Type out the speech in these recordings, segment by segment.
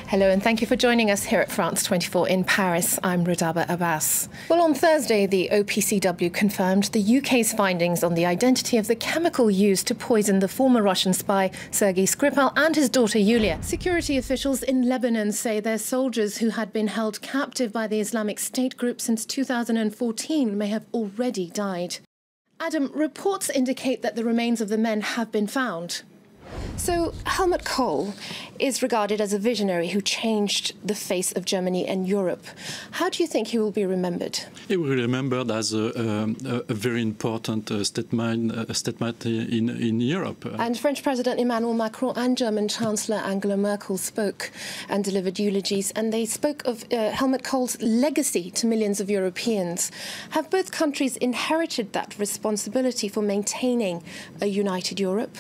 Hello and thank you for joining us here at France 24 in Paris. I'm Abbass. Well, on Thursday, the OPCW confirmed the UK's findings on the identity of the chemical used to poison the former Russian spy Sergei Skripal and his daughter Yulia. Security officials in Lebanon say their soldiers who had been held captive by the Islamic State group since 2014 may have already died. Adam, reports indicate that the remains of the men have been found. So Helmut Kohl is regarded as a visionary who changed the face of Germany and Europe. How do you think he will be remembered? He will be remembered as a very important statement in Europe. And French President Emmanuel Macron and German Chancellor Angela Merkel spoke and delivered eulogies, and they spoke of Helmut Kohl's legacy to millions of Europeans. Have both countries inherited that responsibility for maintaining a united Europe?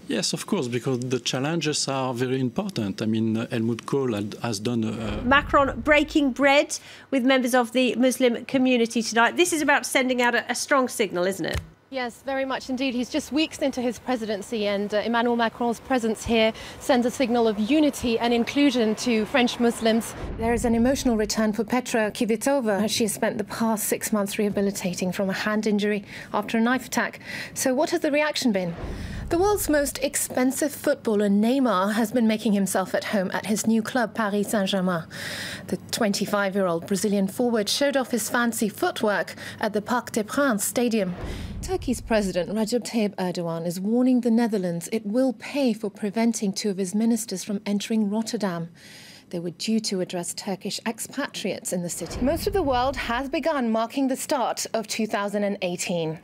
Yes, of course, because the challenges are very important. I mean, Helmut Kohl has done... Macron breaking bread with members of the Muslim community tonight. This is about sending out a strong signal, isn't it? Yes, very much indeed. He's just weeks into his presidency, and Emmanuel Macron's presence here sends a signal of unity and inclusion to French Muslims. There is an emotional return for Petra Kvitova. She has spent the past 6 months rehabilitating from a hand injury after a knife attack. So what has the reaction been? The world's most expensive footballer, Neymar, has been making himself at home at his new club, Paris Saint-Germain. The 25-year-old Brazilian forward showed off his fancy footwork at the Parc des Princes stadium. Turkey's President Recep Tayyip Erdogan is warning the Netherlands it will pay for preventing 2 of his ministers from entering Rotterdam. They were due to address Turkish expatriates in the city. Most of the world has begun marking the start of 2018.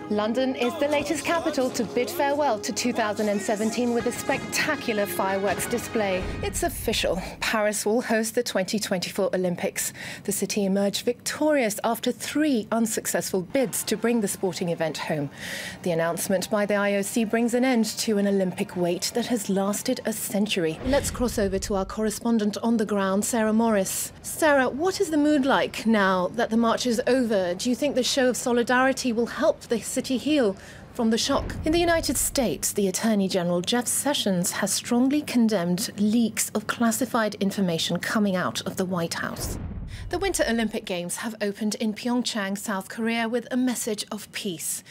London is the latest capital to bid farewell to 2017 with a spectacular fireworks display. It's official. Paris will host the 2024 Olympics. The city emerged victorious after 3 unsuccessful bids to bring the sporting event home. The announcement by the IOC brings an end to an Olympic wait that has lasted a century. Let's cross over to our correspondent on the ground, Sarah Morris. Sarah, what is the mood like now that the march is over? Do you think the show of solidarity will help the city heal from the shock? In the United States, the Attorney General Jeff Sessions has strongly condemned leaks of classified information coming out of the White House. The Winter Olympic Games have opened in Pyeongchang, South Korea, with a message of peace.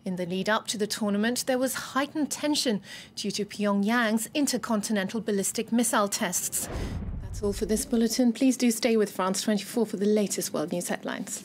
In the lead up to the tournament, there was heightened tension due to Pyongyang's intercontinental ballistic missile tests. That's all for this bulletin. Please do stay with France 24 for the latest world news headlines.